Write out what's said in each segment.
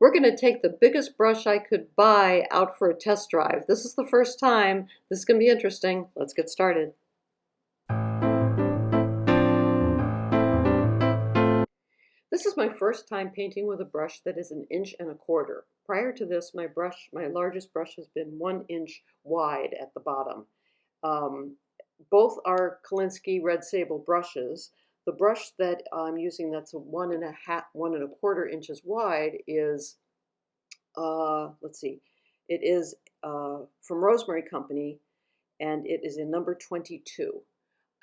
We're going to take the biggest brush I could buy out for a test drive. This is the first time. This is going to be interesting. Let's get started. This is my first time painting with a brush that is 1.25 inches. Prior to this, my largest brush has been 1 inch wide at the bottom. Both are Kolinsky Red Sable brushes. The brush that I'm using that's a 1.25 inches wide is, let's see, it is from Rosemary Company, and it is in number 22.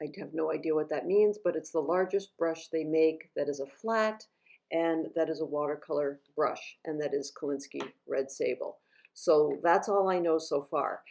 I have no idea what that means, but it's the largest brush they make that is a flat and that is a watercolor brush, and that is Kolinsky Red Sable. So that's all I know so far.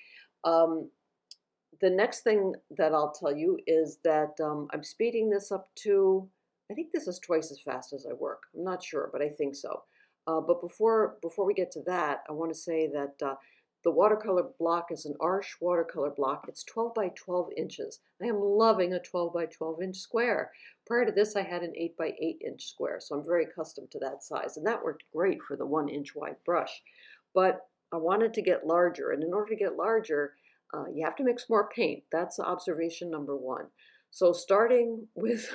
The next thing that I'll tell you is that I'm speeding this up to, I think this is twice as fast as I work. I'm not sure, but I think so. But before we get to that, I want to say that the watercolor block is an Arches watercolor block. It's 12 by 12 inches. I am loving a 12 by 12 inch square. Prior to this, I had an 8 by 8 inch square, so I'm very accustomed to that size, and that worked great for the 1 inch wide brush. But I wanted to get larger, and in order to get larger, you have to mix more paint. That's observation number one. So starting with,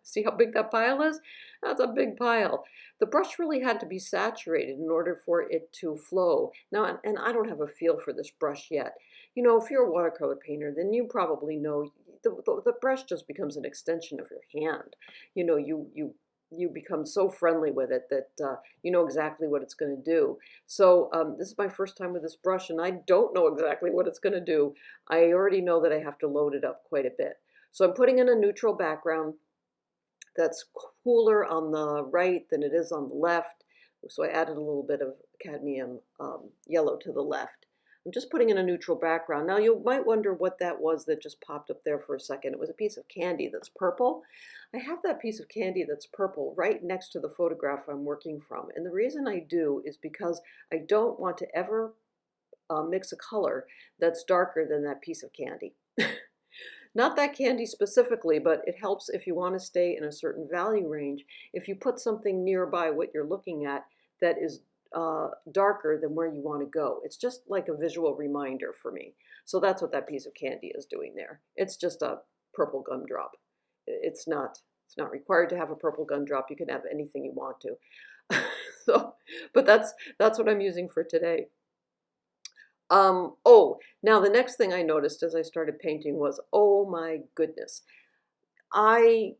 see how big that pile is? That's a big pile. The brush really had to be saturated in order for it to flow. Now, and I don't have a feel for this brush yet. You know, if you're a watercolor painter, then you probably know the brush just becomes an extension of your hand. You know, you become so friendly with it that you know exactly what it's going to do. So this is my first time with this brush, and I don't know exactly what it's going to do. I already know that I have to load it up quite a bit. So I'm putting in a neutral background that's cooler on the right than it is on the left. So I added a little bit of cadmium yellow to the left. I'm just putting in a neutral background. Now you might wonder what that was that just popped up there for a second. It was a piece of candy that's purple. I have that piece of candy that's purple right next to the photograph I'm working from. And the reason I do is because I don't want to ever mix a color that's darker than that piece of candy. Not that candy specifically, but it helps if you want to stay in a certain value range. If you put something nearby what you're looking at that is darker than where you want to go. It's just like a visual reminder for me. So that's what that piece of candy is doing there. It's just a purple gumdrop. It's not required to have a purple gumdrop. You can have anything you want to. So, but that's what I'm using for today. Oh, now the next thing I noticed as I started painting was, oh my goodness, I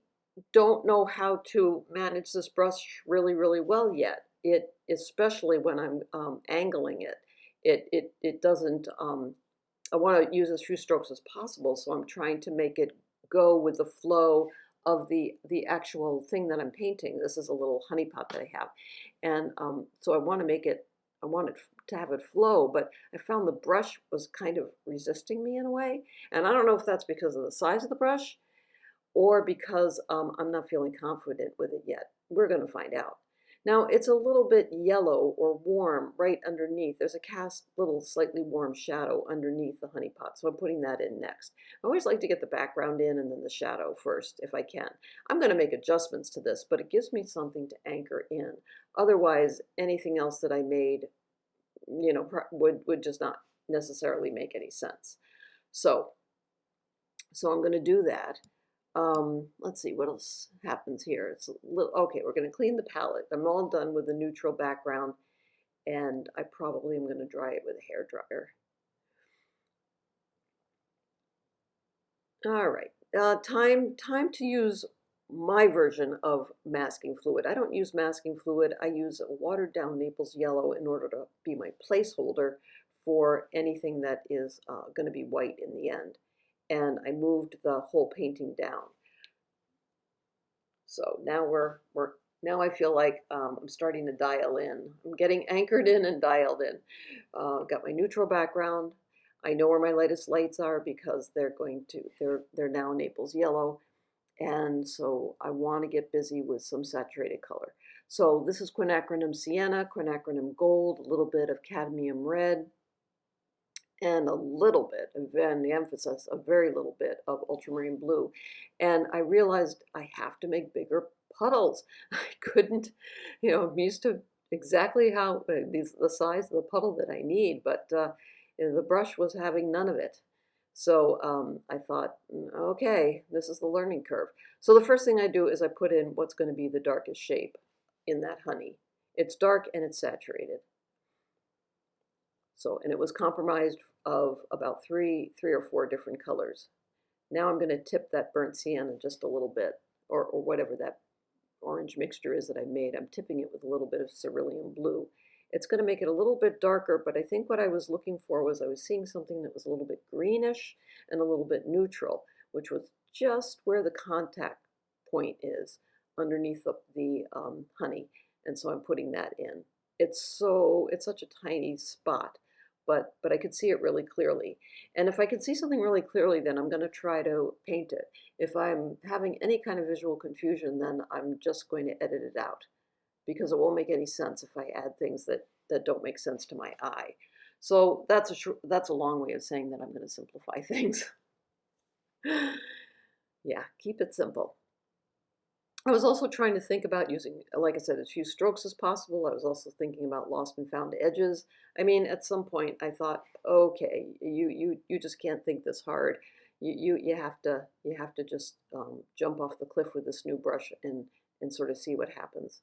don't know how to manage this brush really, really well yet. It, especially when I'm angling it, it doesn't. I want to use as few strokes as possible, so I'm trying to make it go with the flow of the actual thing that I'm painting. This is a little honey pot that I have, and so I want to make it. I want it to have it flow, but I found the brush was kind of resisting me in a way, and I don't know if that's because of the size of the brush or because I'm not feeling confident with it yet. We're going to find out. Now it's a little bit yellow or warm right underneath. There's a cast little slightly warm shadow underneath the honey pot, so I'm putting that in next. I always like to get the background in and then the shadow first if I can. I'm going to make adjustments to this, but it gives me something to anchor in. Otherwise, anything else that I made, you know, would just not necessarily make any sense. So I'm going to do that. Let's see what else happens here. It's a little, okay, we're going to clean the palette. I'm all done with the neutral background, and I probably am going to dry it with a hair dryer. All right, time to use my version of masking fluid. I don't use masking fluid. I use a watered down Naples yellow in order to be my placeholder for anything that is going to be white in the end. And I moved the whole painting down. So now now I feel like I'm starting to dial in. I'm getting anchored in and dialed in. Got my neutral background. I know where my lightest lights are because they're now Naples yellow, and so I want to get busy with some saturated color. So this is quinacridone sienna, quinacridone gold, a little bit of cadmium red, and a little bit, and the emphasis, a very little bit of ultramarine blue. And I realized I have to make bigger puddles. I couldn't, you know, I'm used to exactly how the size of the puddle that I need, but the brush was having none of it. So I thought, okay, this is the learning curve. So the first thing I do is I put in what's going to be the darkest shape in that honey. It's dark and it's saturated. So, and it was comprised of about three or four different colors. Now I'm going to tip that burnt sienna just a little bit, or whatever that orange mixture is that I made. I'm tipping it with a little bit of cerulean blue. It's going to make it a little bit darker, but I think what I was looking for was I was seeing something that was a little bit greenish and a little bit neutral, which was just where the contact point is underneath the honey. And so I'm putting that in. It's such a tiny spot, but I could see it really clearly. And if I can see something really clearly, then I'm going to try to paint it. If I'm having any kind of visual confusion, then I'm just going to edit it out because it won't make any sense if I add things that don't make sense to my eye. So that's a long way of saying that I'm going to simplify things. Yeah, keep it simple. I was also trying to think about using, like I said, as few strokes as possible. I was also thinking about lost and found edges. I mean, at some point I thought, okay, you just can't think this hard. You have to just jump off the cliff with this new brush and sort of see what happens.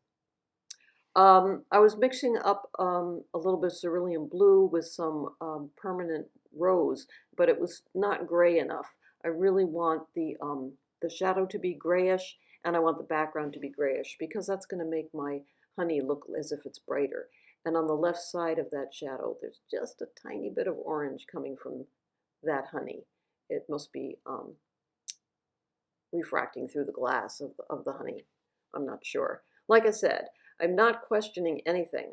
I was mixing up a little bit of cerulean blue with some permanent rose, but it was not gray enough. I really want the shadow to be grayish, and I want the background to be grayish because that's going to make my honey look as if it's brighter. And on the left side of that shadow, there's just a tiny bit of orange coming from that honey. It must be refracting through the glass of the honey. I'm not sure. Like I said, I'm not questioning anything.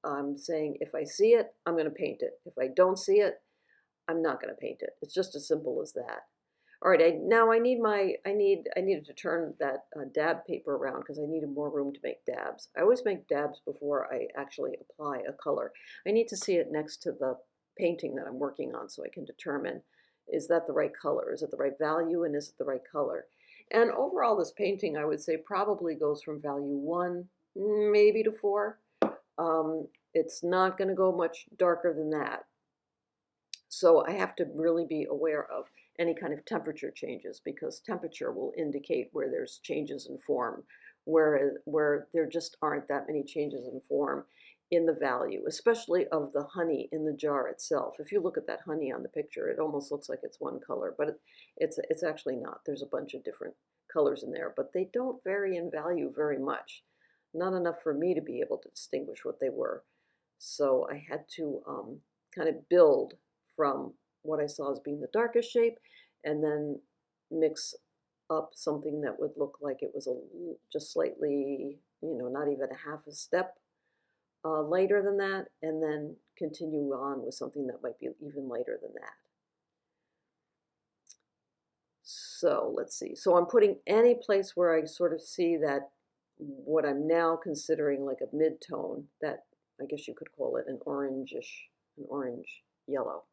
I'm saying if I see it, I'm going to paint it. If I don't see it, I'm not going to paint it. It's just as simple as that. All right, now I needed to turn that dab paper around because I needed more room to make dabs. I always make dabs before I actually apply a color. I need to see it next to the painting that I'm working on so I can determine, is that the right color? Is it the right value, and is it the right color? And overall, this painting, I would say, probably goes from value 1, maybe to 4. It's not going to go much darker than that. So I have to really be aware of any kind of temperature changes because temperature will indicate where there's changes in form, where there just aren't that many changes in form in the value, especially of the honey in the jar itself. If you look at that honey on the picture, it almost looks like it's one color, but it's actually not. There's a bunch of different colors in there, but they don't vary in value very much. Not enough for me to be able to distinguish what they were. So I had to kind of build from what I saw as being the darkest shape and then mix up something that would look like it was just slightly, not even a half a step lighter than that, and then continue on with something that might be even lighter than that. So let's see. So I'm putting any place where I sort of see that what I'm now considering like a mid-tone, that I guess you could call it an orange yellow.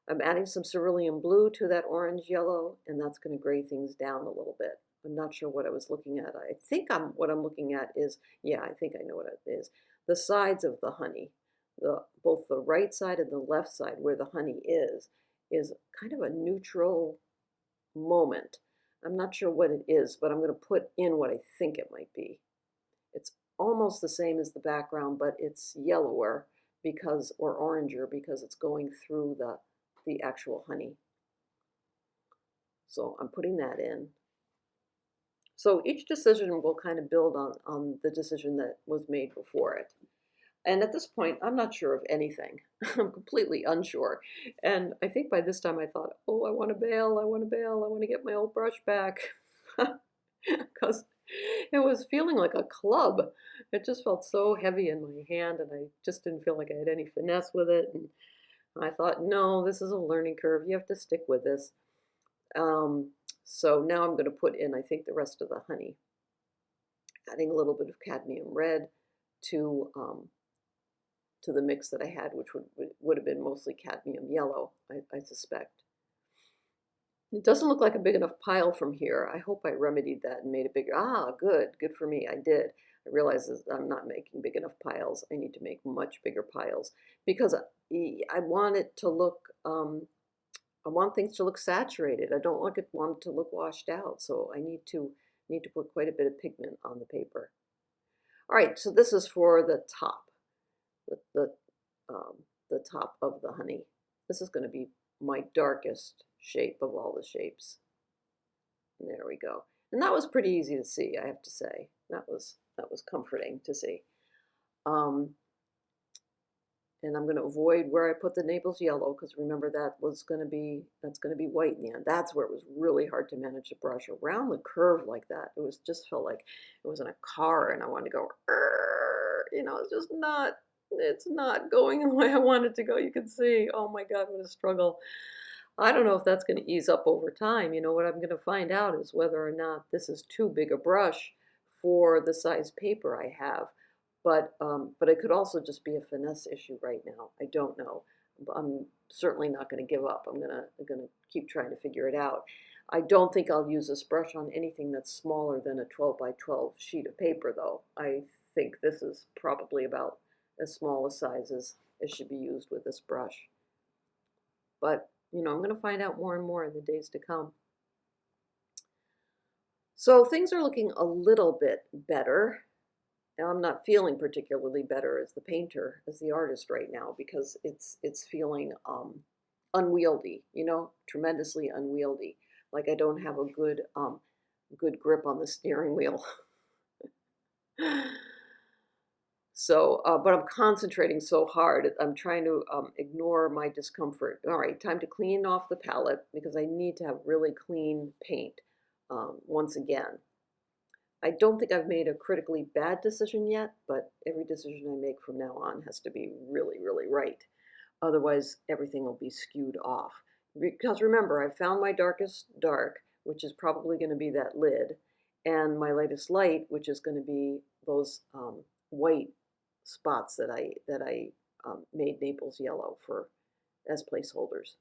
I'm adding some cerulean blue to that orange yellow, and that's going to gray things down a little bit. I'm not sure what I was looking at. I think what I'm looking at is, yeah, I think I know what it is. The sides of the honey, both the right side and the left side where the honey is kind of a neutral moment. I'm not sure what it is, but I'm going to put in what I think it might be. It's almost the same as the background, but it's yellower because, or oranger because it's going through the actual honey. So I'm putting that in. So each decision will kind of build on the decision that was made before it. And at this point, I'm not sure of anything. I'm completely unsure. And I think by this time I thought, oh, I want to bail, I want to bail, I want to get my old brush back. Because it was feeling like a club. It just felt so heavy in my hand, and I just didn't feel like I had any finesse with it. And I thought, no, this is a learning curve. You have to stick with this. So now I'm going to put in, I think, the rest of the honey, adding a little bit of cadmium red to the mix that I had, which would have been mostly cadmium yellow, I suspect. It doesn't look like a big enough pile from here. I hope I remedied that and made it bigger. Ah, good for me, I did. I realize that I'm not making big enough piles. I need to make much bigger piles because I want it to look, I want things to look saturated. I don't want it to look washed out. So I need to put quite a bit of pigment on the paper. All right, so this is for the top, the, the, um, the top of the honey. This is going to be my darkest shape of all the shapes. And there we go. And that was pretty easy to see, I have to say. That was comforting to see. And I'm going to avoid where I put the Naples yellow because remember that's going to be white in the end. That's where it was really hard to manage the brush around the curve like that. It was just felt like it was in a car and I wanted to go, you know, it's not going the way I wanted to go. You can see, oh my God, what a struggle. I don't know if that's going to ease up over time. You know, what I'm going to find out is whether or not this is too big a brush for the size paper I have. But it could also just be a finesse issue right now. I don't know. I'm certainly not going to give up. I'm gonna keep trying to figure it out. I don't think I'll use this brush on anything that's smaller than a 12 by 12 sheet of paper, though. I think this is probably about as small a size as it should be used with this brush. But, you know, I'm going to find out more and more in the days to come. So things are looking a little bit better. Now, I'm not feeling particularly better as the painter, as the artist right now, because it's feeling unwieldy, you know, tremendously unwieldy. Like I don't have a good grip on the steering wheel. So, but I'm concentrating so hard. I'm trying to ignore my discomfort. All right, time to clean off the palette because I need to have really clean paint once again. I don't think I've made a critically bad decision yet, but every decision I make from now on has to be really, really right. Otherwise, everything will be skewed off. Because remember, I found my darkest dark, which is probably going to be that lid, and my lightest light, which is going to be those white spots that I made Naples yellow for as placeholders.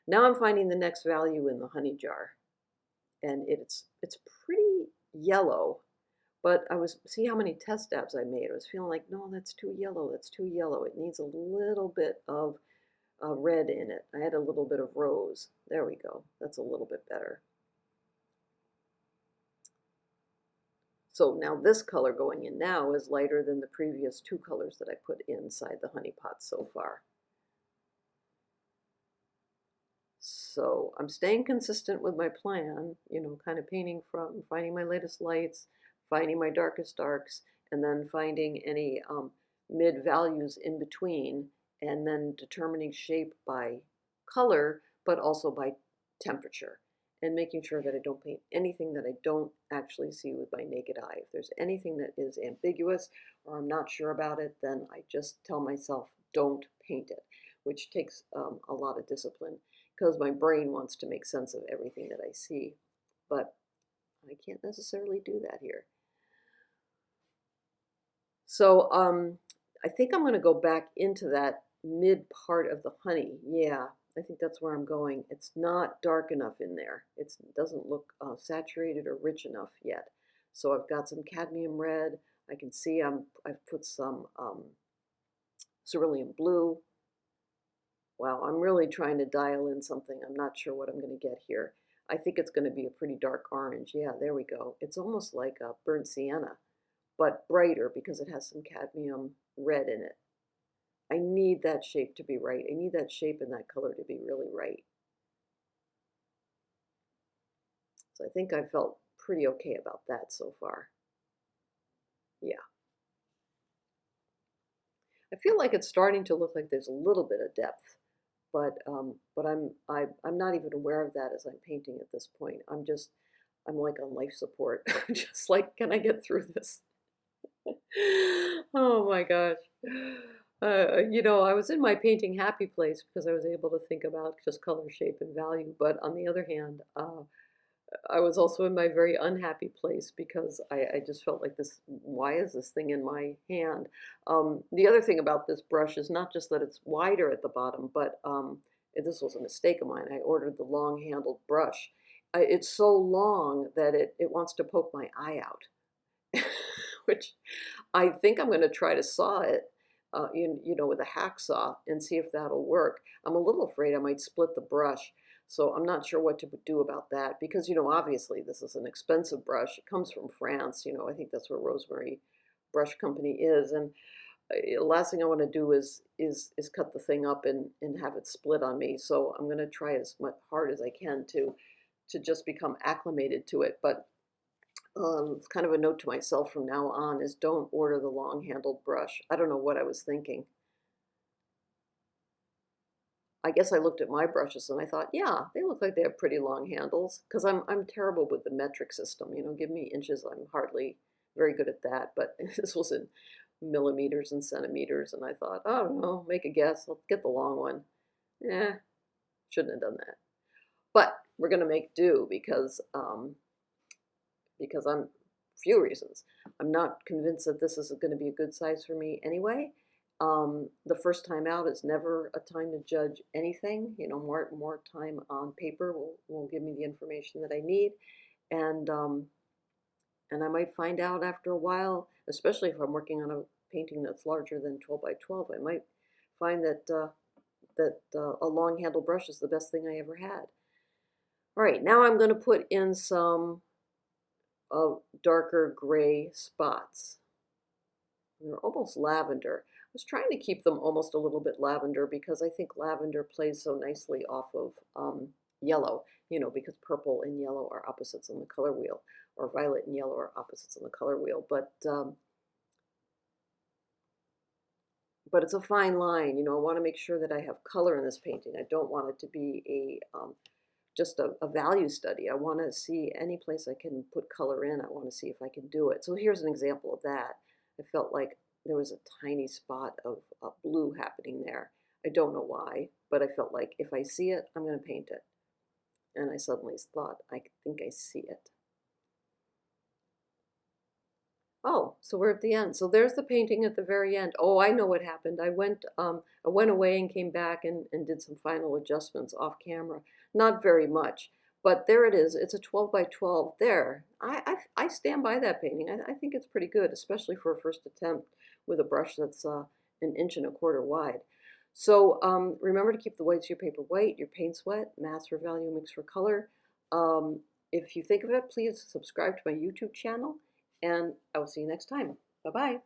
Now I'm finding the next value in the honey jar, and it's pretty yellow, but see how many test dabs I made. I was feeling like, no, that's too yellow. That's too yellow. It needs a little bit of red in it. I had a little bit of rose. There we go. That's a little bit better. So now this color going in now is lighter than the previous two colors that I put inside the honey pot so far. So I'm staying consistent with my plan, you know, kind of painting from finding my latest lights, finding my darkest darks, and then finding any mid values in between, and then determining shape by color, but also by temperature, and making sure that I don't paint anything that I don't actually see with my naked eye. If there's anything that is ambiguous or I'm not sure about it, then I just tell myself, don't paint it, which takes a lot of discipline because my brain wants to make sense of everything that I see. But I can't necessarily do that here. So I think I'm going to go back into that mid part of the honey. Yeah, I think that's where I'm going. It's not dark enough in there. It doesn't look saturated or rich enough yet. So I've got some cadmium red. I can see I've put some cerulean blue. Wow, I'm really trying to dial in something. I'm not sure what I'm going to get here. I think it's going to be a pretty dark orange. Yeah, there we go. It's almost like a burnt sienna, but brighter because it has some cadmium red in it. I need that shape to be right. I need that shape and that color to be really right. So I think I felt pretty okay about that so far. Yeah. I feel like it's starting to look like there's a little bit of depth, but I'm not even aware of that as I'm painting at this point. I'm like on life support. Just like, can I get through this? Oh my gosh. You know, I was in my painting happy place because I was able to think about just color, shape, and value. But on the other hand, I was also in my very unhappy place because I just felt like this, why is this thing in my hand? The other thing about this brush is not just that it's wider at the bottom, but this was a mistake of mine. I ordered the long-handled brush. It's so long that it wants to poke my eye out, which I think I'm going to try to saw it, you know, with a hacksaw and see if that'll work. I'm a little afraid I might split the brush, so I'm not sure what to do about that because, you know, obviously this is an expensive brush. It comes from France, you know, I think that's where Rosemary Brush Company is, and the last thing I want to do is cut the thing up and have it split on me. So I'm going to try as much hard as I can to just become acclimated to it. But it's kind of a note to myself from now on is don't order the long-handled brush. I don't know what I was thinking. I guess I looked at my brushes and I thought, yeah, they look like they have pretty long handles because I'm terrible with the metric system. You know, give me inches, I'm hardly very good at that. But this was in millimeters and centimeters, and I thought, oh no, make a guess. I'll get the long one. Yeah, shouldn't have done that. But we're gonna make do because I'm few reasons. I'm not convinced that this is going to be a good size for me anyway. The first time out is never a time to judge anything. You know, more time on paper will give me the information that I need, and and I might find out after a while, especially if I'm working on a painting that's larger than 12 by 12, I might find that a long handle brush is the best thing I ever had. All right, now I'm going to put in some darker gray spots. They're almost lavender. I was trying to keep them almost a little bit lavender because I think lavender plays so nicely off of yellow, you know, because purple and yellow are opposites on the color wheel, or violet and yellow are opposites on the color wheel. But it's a fine line. You know, I want to make sure that I have color in this painting. I don't want it to be just a value study. I want to see any place I can put color in. I want to see if I can do it. So here's an example of that. I felt like there was a tiny spot of blue happening there. I don't know why, but I felt like if I see it, I'm going to paint it. And I suddenly thought, I think I see it. Oh, so we're at the end. So there's the painting at the very end. Oh, I know what happened. I went away and came back and did some final adjustments off camera. Not very much, but there it is. It's a 12 by 12 there. I stand by that painting. I think it's pretty good, especially for a first attempt with a brush that's an inch and a quarter wide. So remember to keep the whites of your paper white, your paints wet, mass for value, mix for color. Um, if you think of it, please subscribe to my YouTube channel and I will see you next time. Bye-bye.